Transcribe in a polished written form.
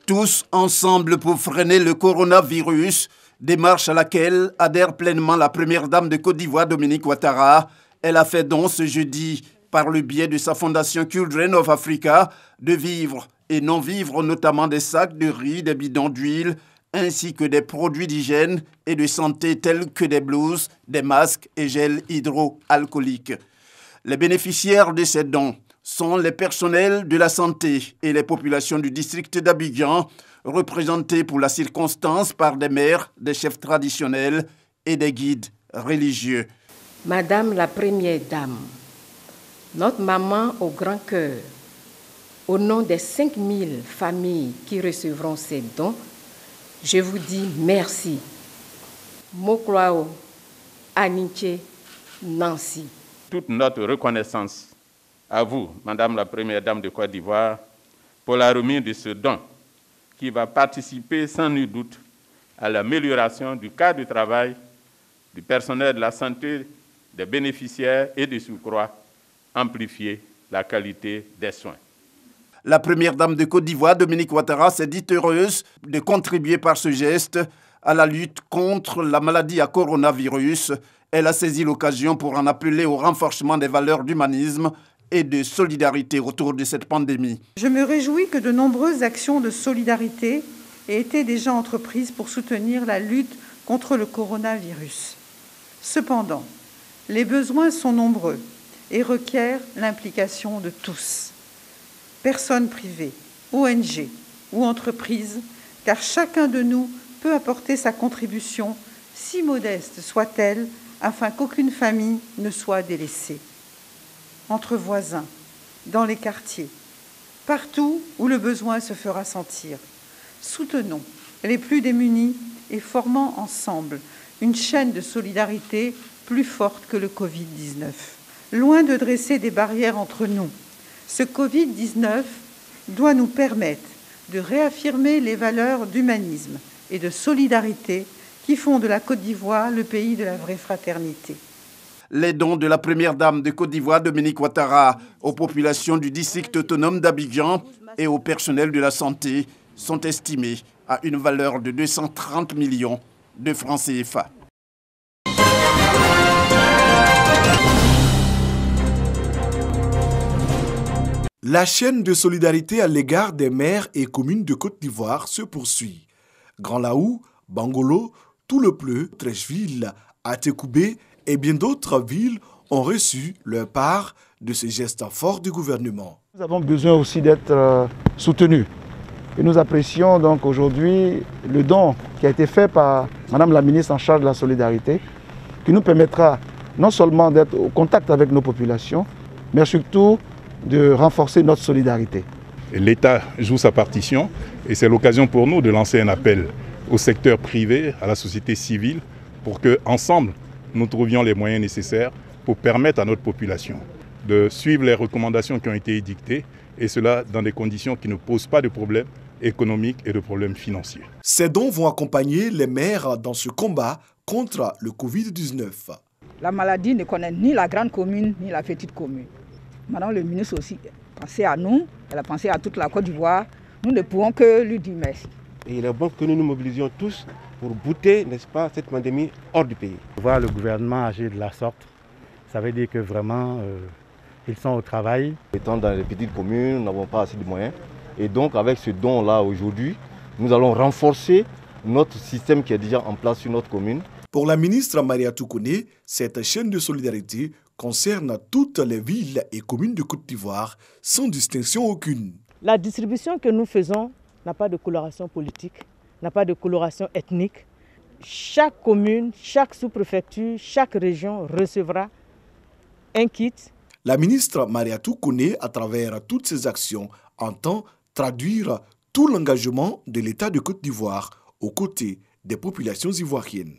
Tous ensemble pour freiner le coronavirus, démarche à laquelle adhère pleinement la première dame de Côte d'Ivoire, Dominique Ouattara. Elle a fait don ce jeudi, par le biais de sa fondation Children of Africa, de vivres et non-vivres, notamment des sacs de riz, des bidons d'huile, ainsi que des produits d'hygiène et de santé tels que des blouses, des masques et gels hydroalcooliques. Les bénéficiaires de ces dons sont les personnels de la santé et les populations du district d'Abidjan, représentés pour la circonstance par des maires, des chefs traditionnels et des guides religieux. Madame la Première Dame, notre maman au grand cœur, au nom des 5000 familles qui recevront ces dons, je vous dis merci. Mokwao, Aniche, Nancy. Toute notre reconnaissance à vous, Madame la Première Dame de Côte d'Ivoire, pour la remise de ce don qui va participer sans nul doute à l'amélioration du cadre de travail du personnel de la santé, des bénéficiaires et de surcroît, amplifier la qualité des soins. La première dame de Côte d'Ivoire, Dominique Ouattara, s'est dite heureuse de contribuer par ce geste à la lutte contre la maladie à coronavirus. Elle a saisi l'occasion pour en appeler au renforcement des valeurs d'humanisme et de solidarité autour de cette pandémie. Je me réjouis que de nombreuses actions de solidarité aient été déjà entreprises pour soutenir la lutte contre le coronavirus. Cependant, les besoins sont nombreux et requièrent l'implication de tous. Personnes privées, ONG ou entreprises, car chacun de nous peut apporter sa contribution, si modeste soit-elle, afin qu'aucune famille ne soit délaissée. Entre voisins, dans les quartiers, partout où le besoin se fera sentir. Soutenons les plus démunis et formons ensemble une chaîne de solidarité plus forte que le Covid-19. Loin de dresser des barrières entre nous, ce Covid-19 doit nous permettre de réaffirmer les valeurs d'humanisme et de solidarité qui font de la Côte d'Ivoire le pays de la vraie fraternité. Les dons de la première dame de Côte d'Ivoire, Dominique Ouattara, aux populations du district autonome d'Abidjan et au personnel de la santé sont estimés à une valeur de 230 millions de francs CFA. La chaîne de solidarité à l'égard des maires et communes de Côte d'Ivoire se poursuit. Grand Laou, Bangolo, Tout-le-Pleu, Trècheville, Atekoubé et bien d'autres villes ont reçu leur part de ce geste fort du gouvernement. Nous avons besoin aussi d'être soutenus. Et nous apprécions donc aujourd'hui le don qui a été fait par Madame la ministre en charge de la solidarité, qui nous permettra non seulement d'être au contact avec nos populations, mais surtout de renforcer notre solidarité. L'État joue sa partition et c'est l'occasion pour nous de lancer un appel au secteur privé, à la société civile, pour qu'ensemble, nous trouvions les moyens nécessaires pour permettre à notre population de suivre les recommandations qui ont été édictées, et cela dans des conditions qui ne posent pas de problèmes économiques et de problèmes financiers. Ces dons vont accompagner les maires dans ce combat contre le Covid-19. La maladie ne connaît ni la grande commune ni la petite commune. Maintenant, le ministre aussi a pensé à nous, elle a pensé à toute la Côte d'Ivoire. Nous ne pouvons que lui dire merci. Et il est bon que nous nous mobilisions tous pour bouter, n'est-ce pas, cette pandémie hors du pays. Voir le gouvernement agir de la sorte, ça veut dire que vraiment, ils sont au travail. Étant dans les petites communes, nous n'avons pas assez de moyens. Et donc, avec ce don-là aujourd'hui, nous allons renforcer notre système qui est déjà en place sur notre commune. Pour la ministre Mariatou Koné, cette chaîne de solidarité concerne toutes les villes et communes de Côte d'Ivoire, sans distinction aucune. La distribution que nous faisons n'a pas de coloration politique, n'a pas de coloration ethnique. Chaque commune, chaque sous-préfecture, chaque région recevra un kit. La ministre Mariatou Koné, à travers toutes ses actions, entend traduire tout l'engagement de l'État de Côte d'Ivoire aux côtés des populations ivoiriennes.